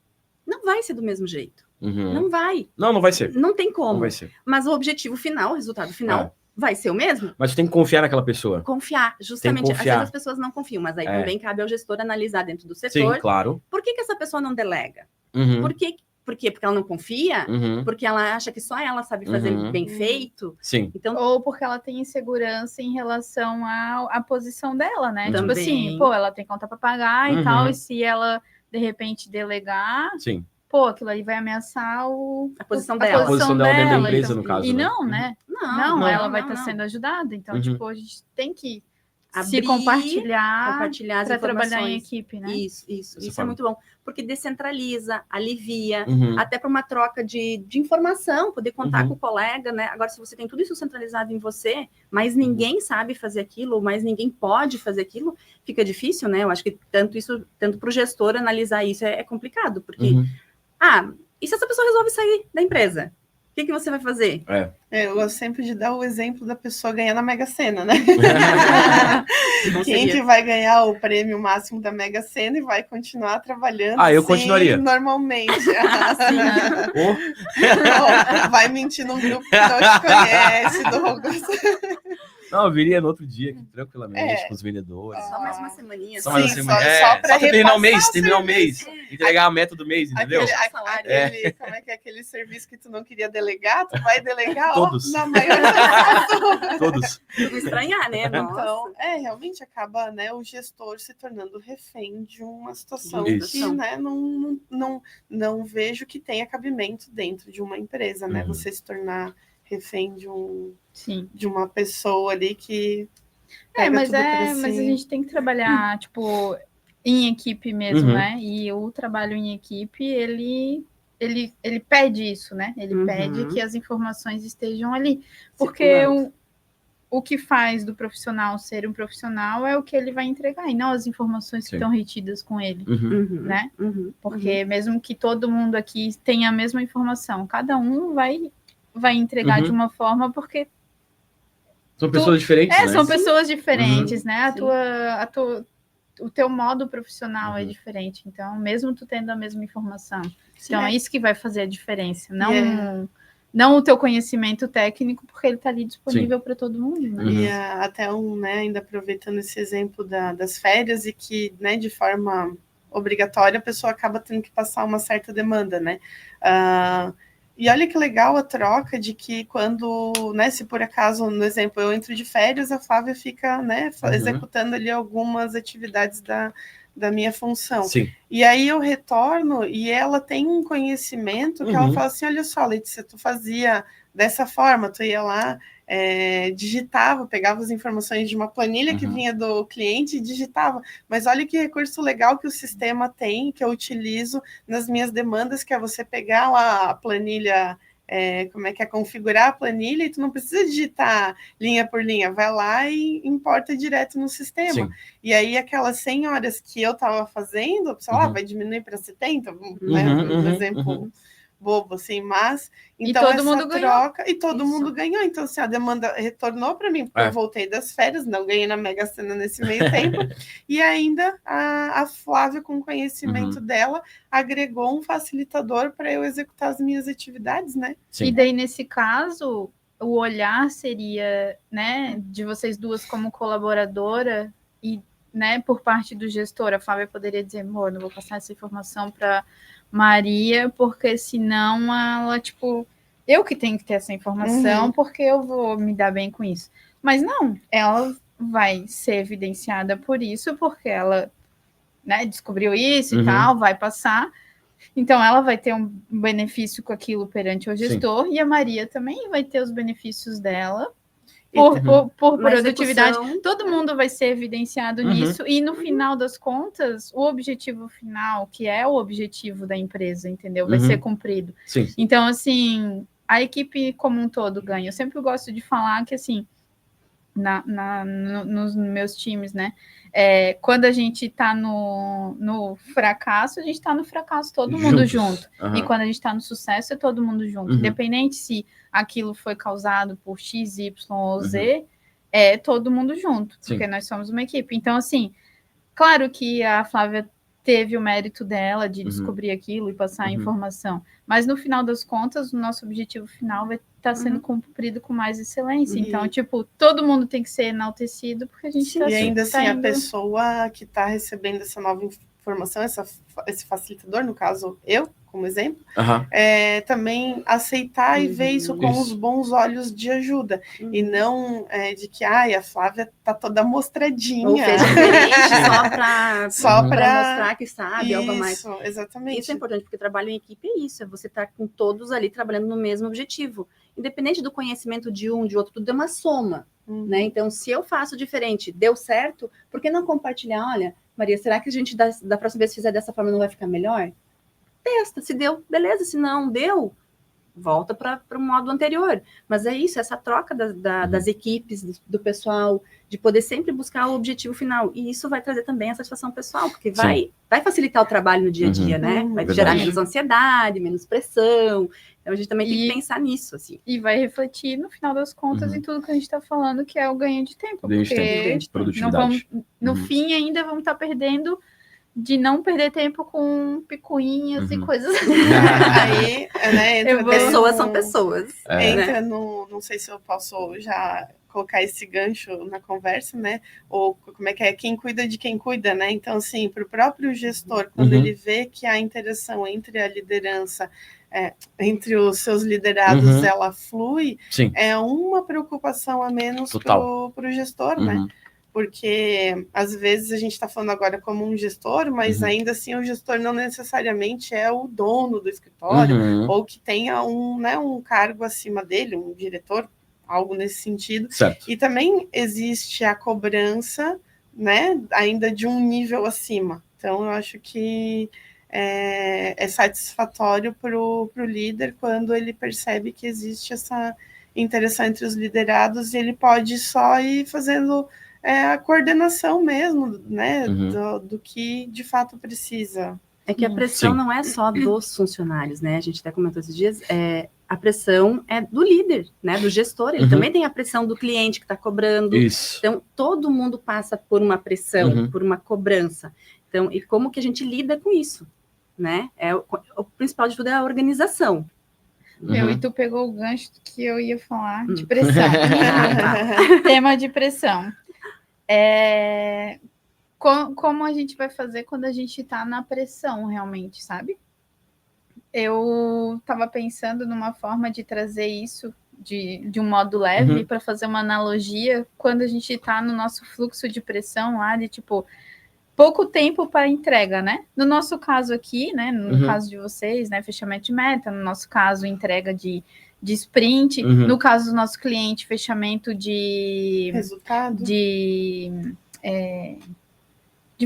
Não vai ser do mesmo jeito. Não vai. Não vai ser. Não tem como. Não vai ser. Mas o objetivo final, o resultado final, vai ser o mesmo? Mas você tem que confiar naquela pessoa. Confiar, justamente. Às vezes as pessoas não confiam, mas aí também cabe ao gestor analisar dentro do setor. Sim, claro. Por que essa pessoa não delega? Por quê? Porque ela não confia? Porque ela acha que só ela sabe fazer bem feito? Sim. Então, ou porque ela tem insegurança em relação à posição dela, né? Também. Tipo assim, ela tem conta para pagar e tal, e se ela, de repente, delegar... Sim. Aquilo ali vai ameaçar a posição dela. A posição dela dentro da empresa, então, no caso. E né? não, né? Não, ela vai estar sendo ajudada. Então, tipo, a gente tem que se compartilhar para trabalhar em equipe, né? Isso é muito bom. Porque descentraliza, alivia, até para uma troca de informação, poder contar com o colega, né? Agora, se você tem tudo isso centralizado em você, mas ninguém sabe fazer aquilo, mas ninguém pode fazer aquilo, fica difícil, né? Eu acho que tanto para o gestor analisar isso é complicado, porque... e se essa pessoa resolve sair da empresa? O que você vai fazer? Eu gosto sempre de dar o exemplo da pessoa ganhar na Mega Sena, né? Quem que vai ganhar o prêmio máximo da Mega Sena e vai continuar trabalhando eu continuaria. Normalmente. Vai mentir num grupo que não te conhece, Douglas. Não, eu viria no outro dia, aqui, tranquilamente, com os vendedores. Só mais uma semaninha. Só para terminar o mês. Entregar a meta do mês, entendeu? Como é que é aquele serviço que tu não queria delegar? Tu vai delegar? Todos. Na maioria Todos. Não estranhar, né? Então, realmente acaba, né, o gestor se tornando refém de uma situação que, né, não vejo que tenha cabimento dentro de uma empresa, né? Você se tornar refém de uma pessoa ali que mas a gente tem que trabalhar, tipo, em equipe mesmo, né? E o trabalho em equipe, ele pede isso, né? Ele pede que as informações estejam ali. Porque o que faz do profissional ser um profissional é o que ele vai entregar, e não as informações que estão retidas com ele, né? Porque mesmo que todo mundo aqui tenha a mesma informação, cada um vai entregar de uma forma, porque são pessoas diferentes, né? São pessoas diferentes, né? O teu modo profissional é diferente. Então, mesmo tu tendo a mesma informação. Então, é isso que vai fazer a diferença. Não o teu conhecimento técnico, porque ele está ali disponível para todo mundo. Né? E até ainda aproveitando esse exemplo das férias, e que, né, de forma obrigatória, a pessoa acaba tendo que passar uma certa demanda, né? E olha que legal a troca de que quando, né, se por acaso, no exemplo, eu entro de férias, a Flávia fica, né, executando ali algumas atividades da minha função. Sim. E aí eu retorno e ela tem um conhecimento que ela fala assim, olha só, Letícia, tu fazia dessa forma, tu ia lá, digitava, pegava as informações de uma planilha que vinha do cliente e digitava. Mas olha que recurso legal que o sistema tem, que eu utilizo nas minhas demandas, que é você pegar lá a planilha, configurar a planilha, e tu não precisa digitar linha por linha, vai lá e importa direto no sistema. Sim. E aí aquelas 100 horas que eu estava fazendo, sei lá, vai diminuir para 70, né? Um exemplo bobo, assim, mas então todo mundo troca ganhou. E todo mundo ganhou. Então, assim, a demanda retornou para mim, porque eu voltei das férias, não ganhei na Mega Sena nesse meio tempo, e ainda a Flávia, com o conhecimento dela, agregou um facilitador para eu executar as minhas atividades, né? Sim. E daí, nesse caso, o olhar seria, né, de vocês duas como colaboradora e, né, por parte do gestor, a Flávia poderia dizer, amor, não vou passar essa informação para Maria, porque senão ela, tipo, eu que tenho que ter essa informação, porque eu vou me dar bem com isso. Mas não, ela vai ser evidenciada por isso, porque ela, né, descobriu isso e tal, vai passar. Então, ela vai ter um benefício com aquilo perante o gestor, e a Maria também vai ter os benefícios dela, por produtividade, todo mundo vai ser evidenciado nisso, e no final das contas, o objetivo final, que é o objetivo da empresa, entendeu? Vai ser cumprido. Sim. Então, assim, a equipe como um todo ganha. Eu sempre gosto de falar que, assim, nos meus times, né? Quando a gente está no fracasso, a gente está no fracasso todo mundo junto. E quando a gente está no sucesso, é todo mundo junto. Independente se aquilo foi causado por X, Y ou Z, é todo mundo junto, porque nós somos uma equipe. Então, assim, claro que a Flávia teve o mérito dela de descobrir aquilo e passar a informação, mas no final das contas, o nosso objetivo final vai estar sendo cumprido com mais excelência. Então, tipo, todo mundo tem que ser enaltecido, porque a gente está... E ainda assim, a pessoa que está recebendo essa nova informação, esse facilitador, no caso, eu, como exemplo, também aceitar e ver isso com os bons olhos de ajuda, e não de que a Flávia tá toda mostradinha. Ou fez diferente, só para mostrar que sabe algo a mais. Exatamente. Isso é importante, porque trabalho em equipe é isso, é você estar com todos ali trabalhando no mesmo objetivo. Independente do conhecimento de um, de outro, tudo é uma soma, né? Então, se eu faço diferente, deu certo, por que não compartilhar? Olha, Maria, será que a gente da próxima vez fizer dessa forma não vai ficar melhor? Testa, se deu, beleza, se não deu, volta para o modo anterior. Mas é isso, essa troca das equipes, do pessoal, de poder sempre buscar o objetivo final. E isso vai trazer também a satisfação pessoal, porque vai facilitar o trabalho no dia a dia, né? Vai gerar menos ansiedade, menos pressão. Então, a gente também tem que pensar nisso, assim. E vai refletir, no final das contas, em tudo que a gente está falando, que é o ganho de tempo. Ganho de tempo, produtividade. No fim, ainda vamos estar perdendo de não perder tempo com picuinhas e coisas assim. Aí, né, pessoas são pessoas. Entra no... Não sei se eu posso já colocar esse gancho na conversa, né? Ou como é que é? Quem cuida de quem cuida, né? Então, assim, para o próprio gestor, quando ele vê que a interação entre a liderança, entre os seus liderados, ela flui, é uma preocupação a menos para o gestor, né? Porque, às vezes, a gente está falando agora como um gestor, mas ainda assim o gestor não necessariamente é o dono do escritório, ou que tenha um cargo acima dele, um diretor, algo nesse sentido. Certo. E também existe a cobrança, né, ainda de um nível acima. Então, eu acho que é satisfatório para o líder quando ele percebe que existe essa interação entre os liderados e ele pode só ir fazendo a coordenação mesmo, né, do que de fato precisa. É que a pressão não é só dos funcionários, né? A gente até comentou esses dias, a pressão é do líder, né? Do gestor, ele também tem a pressão do cliente que está cobrando. Isso. Então, todo mundo passa por uma pressão, por uma cobrança. Então, e como que a gente lida com isso, né? O principal de tudo é a organização. E tu pegou o gancho que eu ia falar de pressão. Tema de pressão. Como a gente vai fazer quando a gente está na pressão, realmente, sabe? Eu estava pensando numa forma de trazer isso de um modo leve para fazer uma analogia quando a gente está no nosso fluxo de pressão lá de tipo pouco tempo para entrega, né? No nosso caso aqui, né? No caso de vocês, né? Fechamento de meta, no nosso caso, entrega de sprint, no caso do nosso cliente, fechamento de resultado, de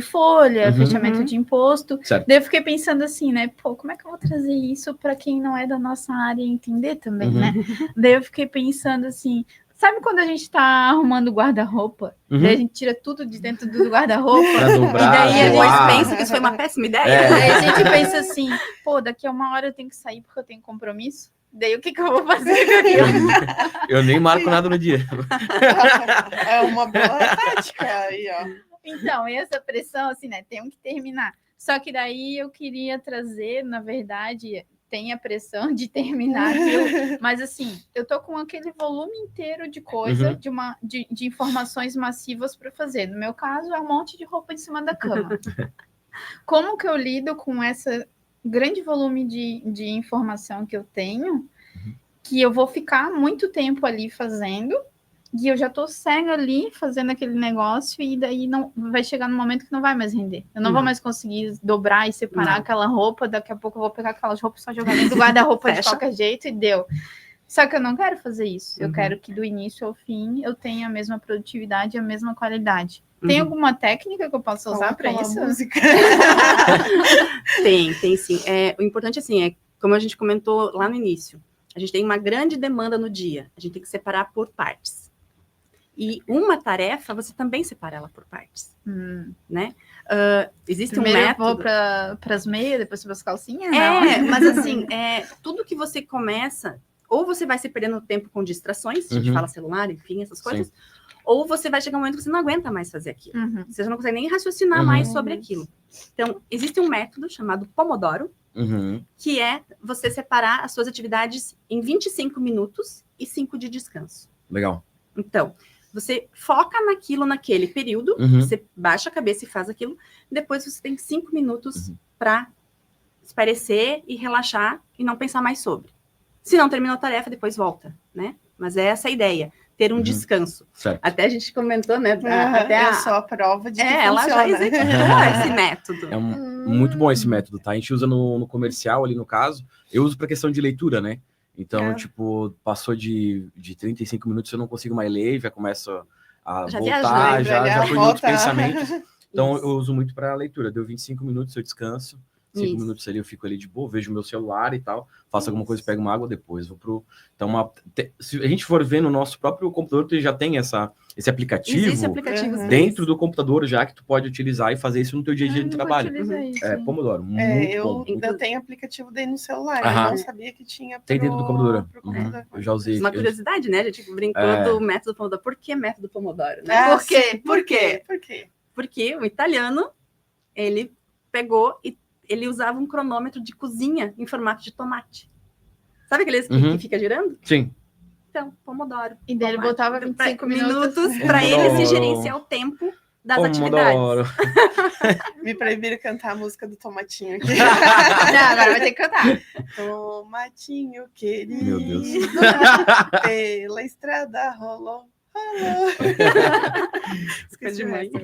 folha, fechamento de imposto. Certo. Daí eu fiquei pensando assim, né? Pô, como é que eu vou trazer isso para quem não é da nossa área entender também, né? Daí eu fiquei pensando assim, sabe quando a gente tá arrumando guarda-roupa? Daí a gente tira tudo de dentro do guarda-roupa. E daí a gente pensa que isso foi uma péssima ideia. Daí a gente pensa assim, pô, daqui a uma hora eu tenho que sair porque eu tenho compromisso. Daí o que eu vou fazer com aquilo? Eu nem marco nada no dia. É uma boa tática aí, ó. Então, essa pressão, assim, né? Tenho que terminar. Só que daí eu queria trazer, na verdade, tem a pressão de terminar aquilo, mas assim, eu tô com aquele volume inteiro de coisa, de informações massivas para fazer. No meu caso, é um monte de roupa em cima da cama. Como que eu lido com essa grande volume de informação que eu tenho, que eu vou ficar muito tempo ali fazendo, e eu já tô cega ali fazendo aquele negócio, e daí não vai chegar no momento que não vai mais render. Eu não vou mais conseguir dobrar e separar aquela roupa, daqui a pouco eu vou pegar aquelas roupas só jogar dentro do guarda-roupa de qualquer jeito e deu. Só que eu não quero fazer isso. Eu quero que do início ao fim eu tenha a mesma produtividade e a mesma qualidade. Tem alguma técnica que eu possa usar para isso? Música. Tem sim. O importante, assim, como a gente comentou lá no início, a gente tem uma grande demanda no dia. A gente tem que separar por partes. E uma tarefa, você também separa ela por partes, né? Existe primeiro um método... eu vou para as meias, depois para as calcinhas? Mas assim, tudo que você começa, ou você vai se perdendo tempo com distrações, a gente fala celular, enfim, essas coisas, ou você vai chegar um momento que você não aguenta mais fazer aquilo. Você já não consegue nem raciocinar mais sobre aquilo. Então, existe um método chamado Pomodoro, que é você separar as suas atividades em 25 minutos e 5 de descanso. Legal. Então, você foca naquilo naquele período, você baixa a cabeça e faz aquilo, depois você tem 5 minutos para espairecer e relaxar e não pensar mais sobre. Se não terminou a tarefa, depois volta, né? Mas é essa a ideia, ter um descanso. Certo. Até a gente comentou, né? Eu sou a prova de que ela funciona. já executou esse método. É muito bom esse método, tá? A gente usa no comercial ali no caso. Eu uso para questão de leitura, né? Então, tipo, passou de 35 minutos, eu não consigo mais ler, já começo a já voltar, viajou, já tô em outros pensamentos. Então, eu uso muito para leitura. Deu 25 minutos, eu descanso, 5 minutos ali eu fico ali de boa, vejo o meu celular e tal, faço alguma coisa, pego uma água, depois vou pro... Então, se a gente for ver no nosso próprio computador, tu já tem esse aplicativo. Existe aplicativos dentro do computador já que tu pode utilizar e fazer isso no teu dia a dia de trabalho. Pomodoro. Eu ainda tenho aplicativo dentro no celular, eu não sabia que tinha tem dentro do computador. Eu já usei. Uma curiosidade, né? A gente brincou do método Pomodoro. Por que método Pomodoro? Né? Por quê? Porque o italiano, ele pegou e ele usava um cronômetro de cozinha em formato de tomate. Sabe aqueles que fica girando? Sim. Então, Pomodoro. E dele botava 25 minutos para ele se gerenciar o tempo das atividades. Me proibiram cantar a música do Tomatinho aqui. Não, agora vai ter que cantar. Tomatinho querido, meu Deus. pela estrada rolou.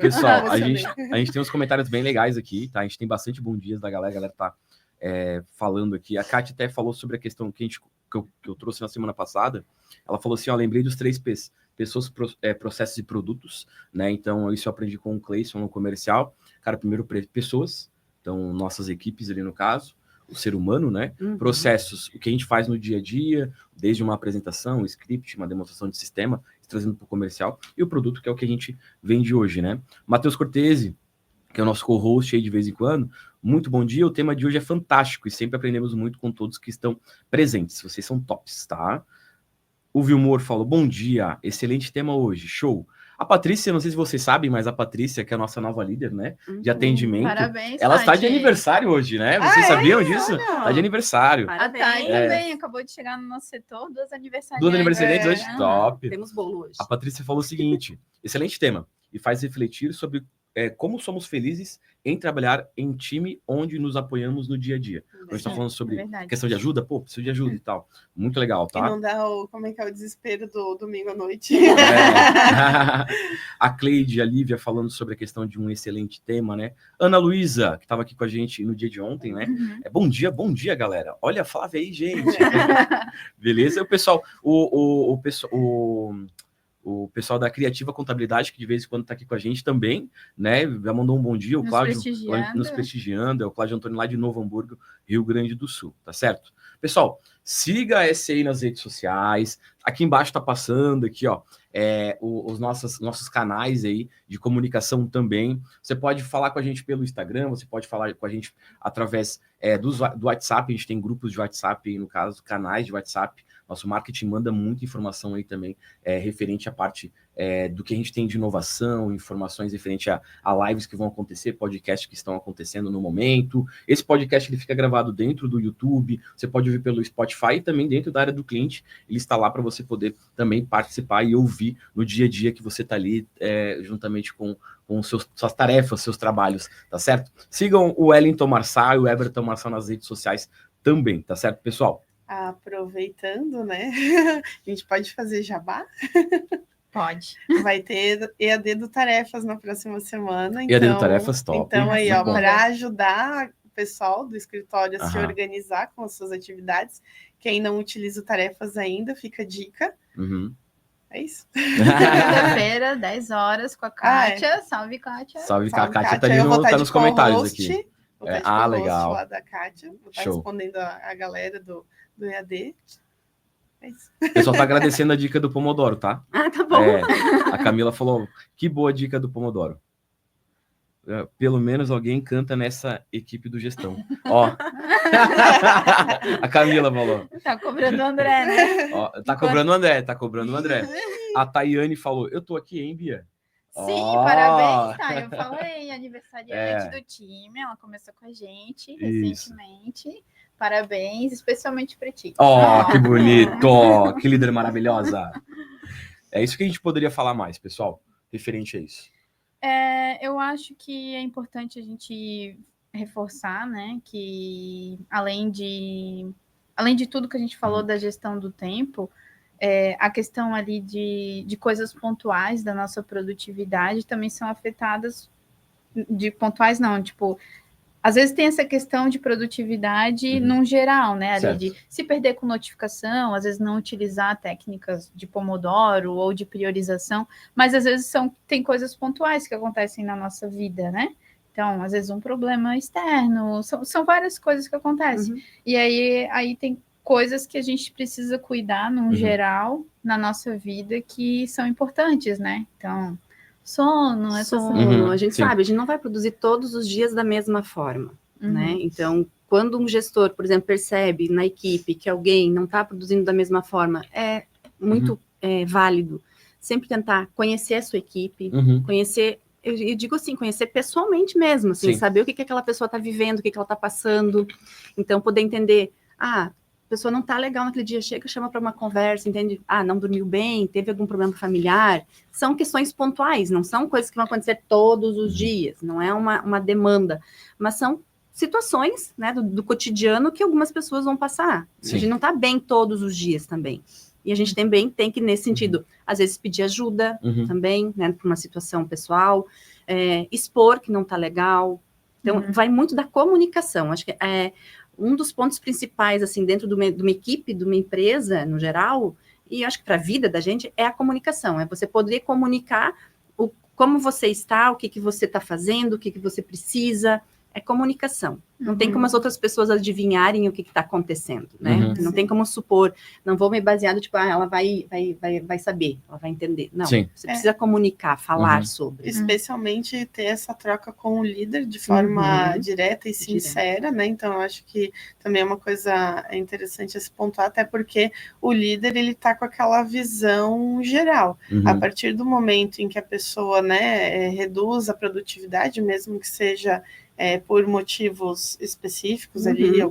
Pessoal, a gente tem uns comentários bem legais aqui, tá? A gente tem bastante bom dias da galera, a galera tá falando aqui. A Kátia até falou sobre a questão que eu trouxe na semana passada. Ela falou assim, ó, lembrei dos 3 P's. Pessoas, processos e produtos, né? Então, isso eu aprendi com o Cleison no comercial. Cara, primeiro, pessoas. Então, nossas equipes ali no caso. O ser humano, né? Processos, o que a gente faz no dia a dia, desde uma apresentação, um script, uma demonstração de sistema, trazendo para o comercial. E o produto, que é o que a gente vende hoje, né? Matheus Cortese, que é o nosso co-host aí de vez em quando. Muito bom dia, o tema de hoje é fantástico e sempre aprendemos muito com todos que estão presentes. Vocês são tops, tá? O Vilmor falou, bom dia, excelente tema hoje, show. A Patrícia, não sei se vocês sabem, mas a Patrícia, que é a nossa nova líder, né, de atendimento. Parabéns, ela está de aniversário hoje, né? Vocês sabiam disso? Está de aniversário. Parabéns. A Thay também acabou de chegar no nosso setor, 2 aniversariantes. 2 aniversariantes hoje, top. Temos bolo hoje. A Patrícia falou o seguinte, excelente tema, e faz refletir sobre como somos felizes em trabalhar em time onde nos apoiamos no dia a dia. A gente está falando sobre questão de ajuda, preciso de ajuda e tal. Muito legal, tá? E não dá como é que é o desespero do domingo à noite. A Cleide, a Lívia falando sobre a questão de um excelente tema, né? Ana Luísa, que estava aqui com a gente no dia de ontem, né? Bom dia, galera. Olha a Flávia aí, gente. Beleza? O pessoal, o pessoal da Criativa Contabilidade, que de vez em quando está aqui com a gente também, né? Já mandou um bom dia, o Cláudio nos prestigiando, é o Cláudio Antônio lá de Novo Hamburgo, Rio Grande do Sul, tá certo? Pessoal, siga a SCI nas redes sociais, aqui embaixo tá passando aqui, ó, os nossos canais aí de comunicação também. Você pode falar com a gente pelo Instagram, você pode falar com a gente através do WhatsApp, a gente tem grupos de WhatsApp aí, no caso, canais de WhatsApp. Nosso marketing manda muita informação aí também, referente à parte do que a gente tem de inovação, informações referente a lives que vão acontecer, podcasts que estão acontecendo no momento. Esse podcast ele fica gravado dentro do YouTube, você pode ouvir pelo Spotify e também dentro da área do cliente. Ele está lá para você poder também participar e ouvir no dia a dia que você está ali, juntamente com suas tarefas, seus trabalhos, tá certo? Sigam o Wellington Marçal e o Everton Marçal nas redes sociais também, tá certo, pessoal? Aproveitando, né? A gente pode fazer jabá? Pode. Vai ter EAD do Tarefas na próxima semana. EAD do Tarefas, top. Então, aí, ó, para ajudar o pessoal do escritório a se organizar com as suas atividades, quem não utiliza o Tarefas ainda, fica a dica. É isso. Segunda-feira, 10 horas, com a Kátia. Salve, Kátia. Salve, Kátia. Tá nos comentários aqui. Legal. Lá da Kátia. Vou estar respondendo a galera do EAD. É isso. O pessoal tá agradecendo a dica do Pomodoro, tá? Tá bom. A Camila falou, que boa dica do Pomodoro. Pelo menos alguém canta nessa equipe do gestão. Ó. A Camila falou. Tá cobrando o André, né? Ó, tá cobrando o André. A Tayane falou, eu tô aqui, hein, Bia? Sim, parabéns, tá? Eu falei, aniversariante do time, ela começou com a gente recentemente. Parabéns, especialmente para ti. Que bonito! Que líder maravilhosa! É isso que a gente poderia falar mais, pessoal, referente a isso. Eu acho que é importante a gente reforçar, né, que além de tudo que a gente falou da gestão do tempo, a questão ali de coisas pontuais da nossa produtividade também são afetadas, de pontuais não, tipo, às vezes tem essa questão de produtividade num geral, né, ali de se perder com notificação, às vezes não utilizar técnicas de Pomodoro ou de priorização, mas às vezes tem coisas pontuais que acontecem na nossa vida, né, Então, às vezes um problema externo, são várias coisas que acontecem. E aí tem coisas que a gente precisa cuidar, no geral, na nossa vida, que são importantes, né? Então, sono, a gente sabe, a gente não vai produzir todos os dias da mesma forma, né? Então, quando um gestor, por exemplo, percebe na equipe que alguém não está produzindo da mesma forma, é muito válido sempre tentar conhecer a sua equipe, conhecer, eu digo assim, conhecer pessoalmente mesmo, assim, saber o que aquela pessoa está vivendo, o que ela está passando, então poder entender, a pessoa não está legal naquele dia, chega, chama para uma conversa, entende? Não dormiu bem, teve algum problema familiar, são questões pontuais, não são coisas que vão acontecer todos os dias, não é uma demanda, mas são situações, né, do cotidiano que algumas pessoas vão passar. A gente não está bem todos os dias também. E a gente também tem que, nesse sentido, às vezes pedir ajuda também, né, para uma situação pessoal, expor que não está legal. Então, vai muito da comunicação. Acho que um dos pontos principais, assim, dentro de uma equipe, de uma empresa, no geral, e acho que para a vida da gente, é a comunicação. É você poder comunicar como você está, o que você está fazendo, o que você precisa. É comunicação. Não tem como as outras pessoas adivinharem o que está acontecendo, né? Não tem como supor, não vou me basear no tipo, ela vai saber, ela vai entender. Não, você precisa comunicar, falar sobre. Especialmente ter essa troca com o líder de forma direta e sincera, né? Então, eu acho que também é uma coisa interessante esse pontuar, até porque o líder, ele tá com aquela visão geral. A partir do momento em que a pessoa, né, reduz a produtividade, mesmo que seja por motivos específicos ali,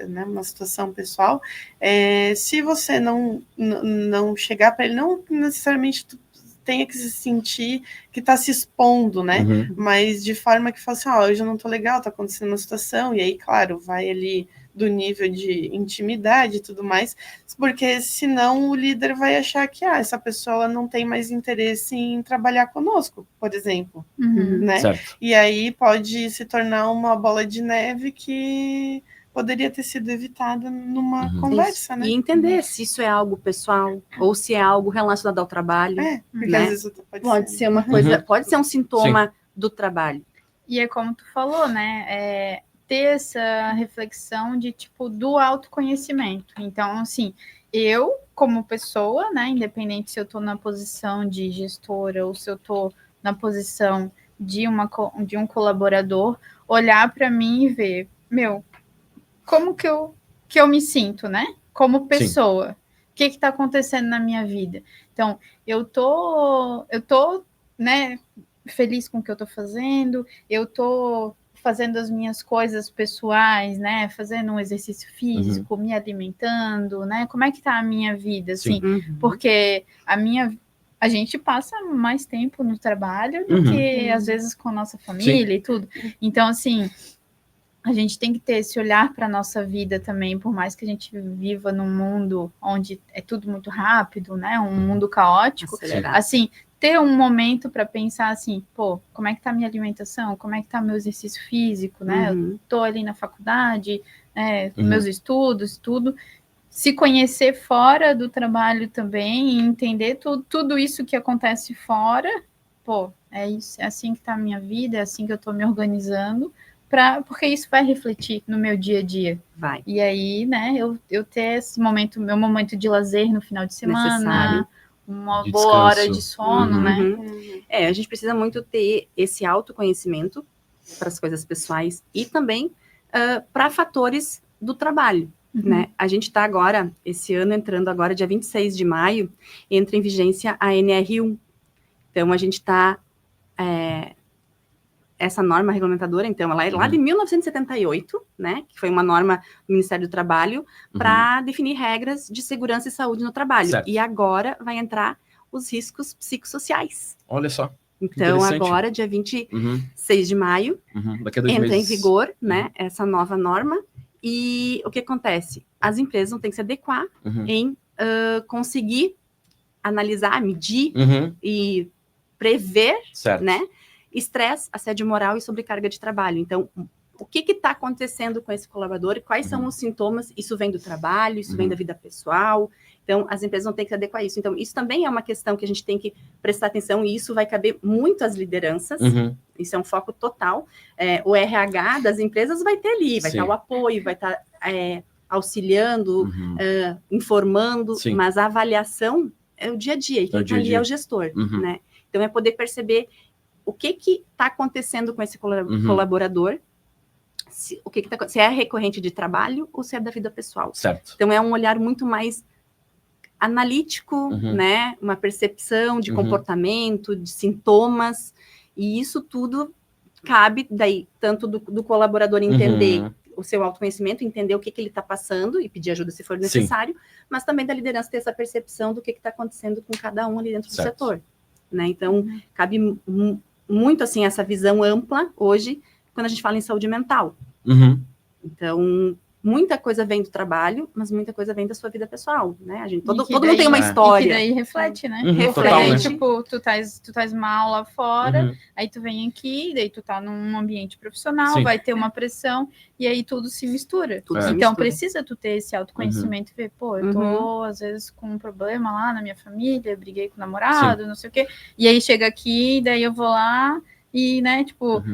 né, uma situação pessoal, se você não chegar para ele, não necessariamente tenha que se sentir que está se expondo, né, mas de forma que fala assim, hoje eu não tô legal, tá acontecendo uma situação, e aí, claro, vai ali do nível de intimidade e tudo mais, porque senão o líder vai achar que essa pessoa ela não tem mais interesse em trabalhar conosco, por exemplo, né? Certo. E aí pode se tornar uma bola de neve que poderia ter sido evitada numa conversa, né? E entender se isso é algo pessoal ou se é algo relacionado ao trabalho. Porque né? às vezes pode ser uma coisa, pode ser um sintoma do trabalho. E é como tu falou, né? Ter essa reflexão de tipo do autoconhecimento. Então, assim, eu como pessoa, né, independente se eu estou na posição de gestora ou se eu estou na posição de um colaborador, olhar para mim e ver, como que eu me sinto, né? Como pessoa. O que está acontecendo na minha vida? Então, eu tô, né, feliz com o que eu estou fazendo, eu estou fazendo as minhas coisas pessoais, né? Fazendo um exercício físico, me alimentando, né? Como é que tá a minha vida, assim? Porque a gente passa mais tempo no trabalho do que, às vezes, com a nossa família e tudo. Então, assim, a gente tem que ter esse olhar para a nossa vida também, por mais que a gente viva num mundo onde é tudo muito rápido, né? Um mundo caótico. Assim, ter um momento para pensar assim, como é que tá a minha alimentação? Como é que tá meu exercício físico, né? Eu tô ali na faculdade, meus estudos, tudo. Se conhecer fora do trabalho também e entender tudo isso que acontece fora, é isso, é assim que tá a minha vida, é assim que eu tô me organizando, porque isso vai refletir no meu dia a dia. Vai. E aí, né, eu ter esse momento, meu momento de lazer no final de semana, necessário. Uma De boa descanso. hora de sono, né? A gente precisa muito ter esse autoconhecimento para as coisas pessoais e também para fatores do trabalho, né? A gente está agora, esse ano, entrando agora, dia 26 de maio, entra em vigência a NR1. Então, a gente está... essa norma regulamentadora, então, ela é lá de 1978, né, que foi uma norma do Ministério do Trabalho para definir regras de segurança e saúde no trabalho. Certo. E agora vai entrar os riscos psicossociais. Olha só. Então, agora, dia 26 de maio, Daqui a 2 entra meses. em vigor, né, essa nova norma. E o que acontece? As empresas vão ter que se adequar em conseguir analisar, medir e prever, né, estresse, assédio moral e sobrecarga de trabalho. Então, o que está acontecendo com esse colaborador e quais são os sintomas? Isso vem do trabalho, isso vem da vida pessoal. Então, as empresas vão ter que se adequar a isso. Então, isso também é uma questão que a gente tem que prestar atenção, e isso vai caber muito às lideranças. Isso é um foco total. O RH das empresas vai ter ali, vai estar o apoio, vai estar auxiliando, informando, mas a avaliação é o dia a dia, e quem está ali é o gestor, né? Então, é poder perceber o que está acontecendo com esse colaborador, se é recorrente de trabalho ou se é da vida pessoal. Certo. Então, é um olhar muito mais analítico, né? Uma percepção de comportamento, de sintomas, e isso tudo cabe daí, tanto do colaborador entender o seu autoconhecimento, entender o que ele está passando e pedir ajuda se for necessário, mas também da liderança ter essa percepção do que está acontecendo com cada um ali dentro do setor, né? Então, cabe muito, assim, essa visão ampla hoje, quando a gente fala em saúde mental. Então, muita coisa vem do trabalho, mas muita coisa vem da sua vida pessoal, né? Todo mundo tem uma história. E que daí reflete, né? Total, né? Tipo, tu tais mal lá fora, aí tu vem aqui, daí tu tá num ambiente profissional, vai ter uma pressão, e aí tudo se mistura. Então, precisa tu ter esse autoconhecimento e ver, pô, eu tô, às vezes, com um problema lá na minha família, briguei com o namorado, não sei o quê, e aí chega aqui, daí eu vou lá, e, né, tipo,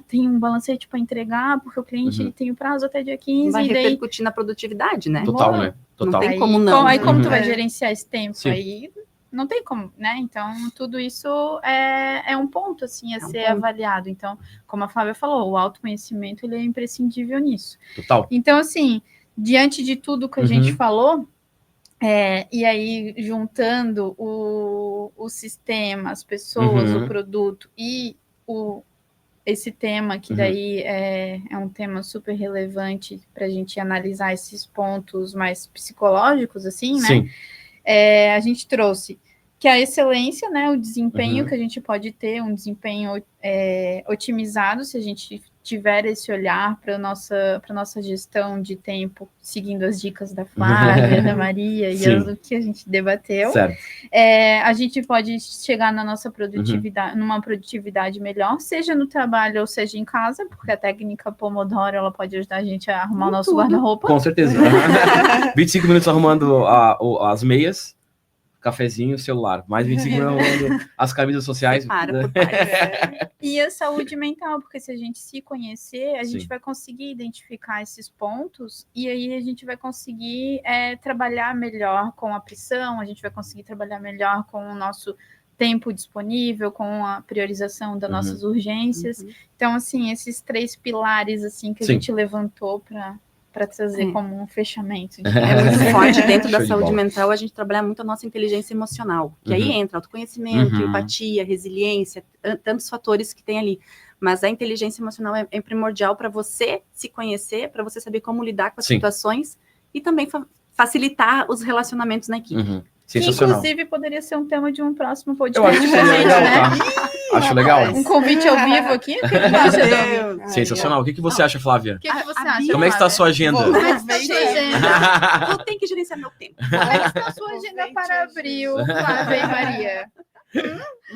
tem um balancete para entregar, porque o cliente tem o prazo até dia 15. Vai e daí repercutir na produtividade, né? Total, né? Total. Não tem como não. Aí como tu vai gerenciar esse tempo? Aí não tem como, né? Então, tudo isso é um ponto, assim, a ser avaliado. Então, como a Flávia falou, o autoconhecimento, ele é imprescindível nisso. Total. Então, assim, diante de tudo que a gente falou, e aí juntando o sistema, as pessoas, o produto e esse tema, que daí é um tema super relevante para a gente analisar esses pontos mais psicológicos, assim, né? A gente trouxe que a excelência, né, o desempenho que a gente pode ter, um desempenho otimizado, se a gente tiver esse olhar para nossa gestão de tempo, seguindo as dicas da Flávia, da Maria e o que a gente debateu. A gente pode chegar na nossa produtividade, numa produtividade melhor, seja no trabalho ou seja em casa, porque a técnica Pomodoro, ela pode ajudar a gente a arrumar o nosso guarda-roupa. Com certeza. 25 minutos arrumando as meias, cafezinho, celular. Mais 25 minutos arrumando as camisas sociais. E a saúde mental, porque se a gente se conhecer, a gente vai conseguir identificar esses pontos, e aí a gente vai conseguir trabalhar melhor com a pressão, a gente vai conseguir trabalhar melhor com o nosso tempo disponível, com a priorização das nossas urgências. Então, assim, esses 3 pilares, assim, que a gente levantou para trazer como um fechamento. É muito forte. Dentro da saúde mental, a gente trabalha muito a nossa inteligência emocional, que aí entra autoconhecimento, empatia, resiliência, tantos fatores que tem ali. Mas a inteligência emocional é primordial para você se conhecer, para você saber como lidar com as situações e também facilitar os relacionamentos na equipe. Que, inclusive, poderia ser um tema de um próximo podcast. Eu acho legal, né? Acho legal. Um convite ao vivo aqui. Sensacional. O que você acha, Flávia? O que você acha? Como é que está a sua agenda? Como é que está a sua agenda? Eu tenho que gerenciar meu tempo. Como é que está a sua agenda para abril, Flávia e Maria?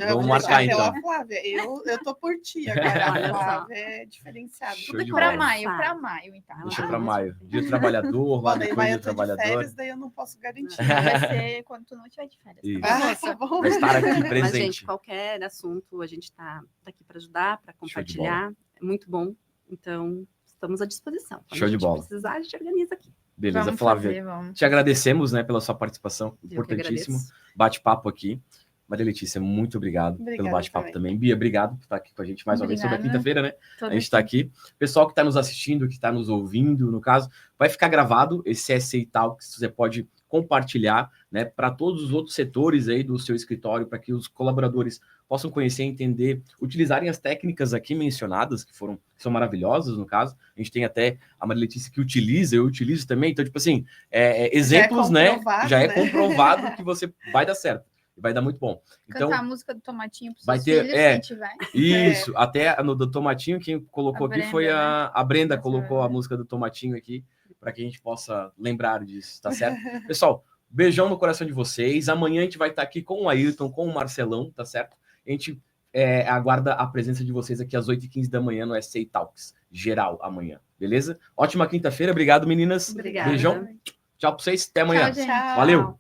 Vamos marcar, então. Flávia, eu tô por ti agora. Flávia é diferenciado. Para maio, então. Deixa para maio. Dia do trabalhador, lá depois do trabalhador. De férias, daí eu não posso garantir. Vai ser quando tu não estiver de férias. Tá bom. Vai estar aqui presente. Mas, gente, qualquer assunto, a gente está aqui para ajudar, para compartilhar. É muito bom. Então, estamos à disposição. Quando Show de bola. Se precisar, a gente organiza aqui. Beleza, Flávia. Te agradecemos, né, pela sua participação. Importantíssimo. Bate-papo aqui. Maria Letícia, muito obrigado pelo bate-papo também. Bia, obrigado por estar aqui com a gente mais uma vez sobre a quinta-feira, né? A gente está aqui. Pessoal que está nos assistindo, que está nos ouvindo, no caso, vai ficar gravado esse SA Talks, você pode compartilhar, né, para todos os outros setores aí do seu escritório, para que os colaboradores possam conhecer, entender, utilizarem as técnicas aqui mencionadas, que são maravilhosas, no caso. A gente tem até a Maria Letícia que utiliza, eu utilizo também. Então, tipo assim, exemplos, né? Já é comprovado que você vai dar certo. Vai dar muito bom. Então, cantar a música do Tomatinho para os vai ter, filhos, se a gente vai. Isso, até no do Tomatinho, quem colocou aqui foi a Brenda, colocou a música do Tomatinho aqui, para que a gente possa lembrar disso, tá certo? Pessoal, beijão no coração de vocês. Amanhã a gente vai estar aqui com o Ayrton, com o Marcelão, tá certo? A gente aguarda a presença de vocês aqui às 8h15 da manhã no SA Talks, geral, amanhã, beleza? Ótima quinta-feira, obrigado, meninas. Obrigada. Beijão. Tchau para vocês, até amanhã. Tchau, gente. Valeu.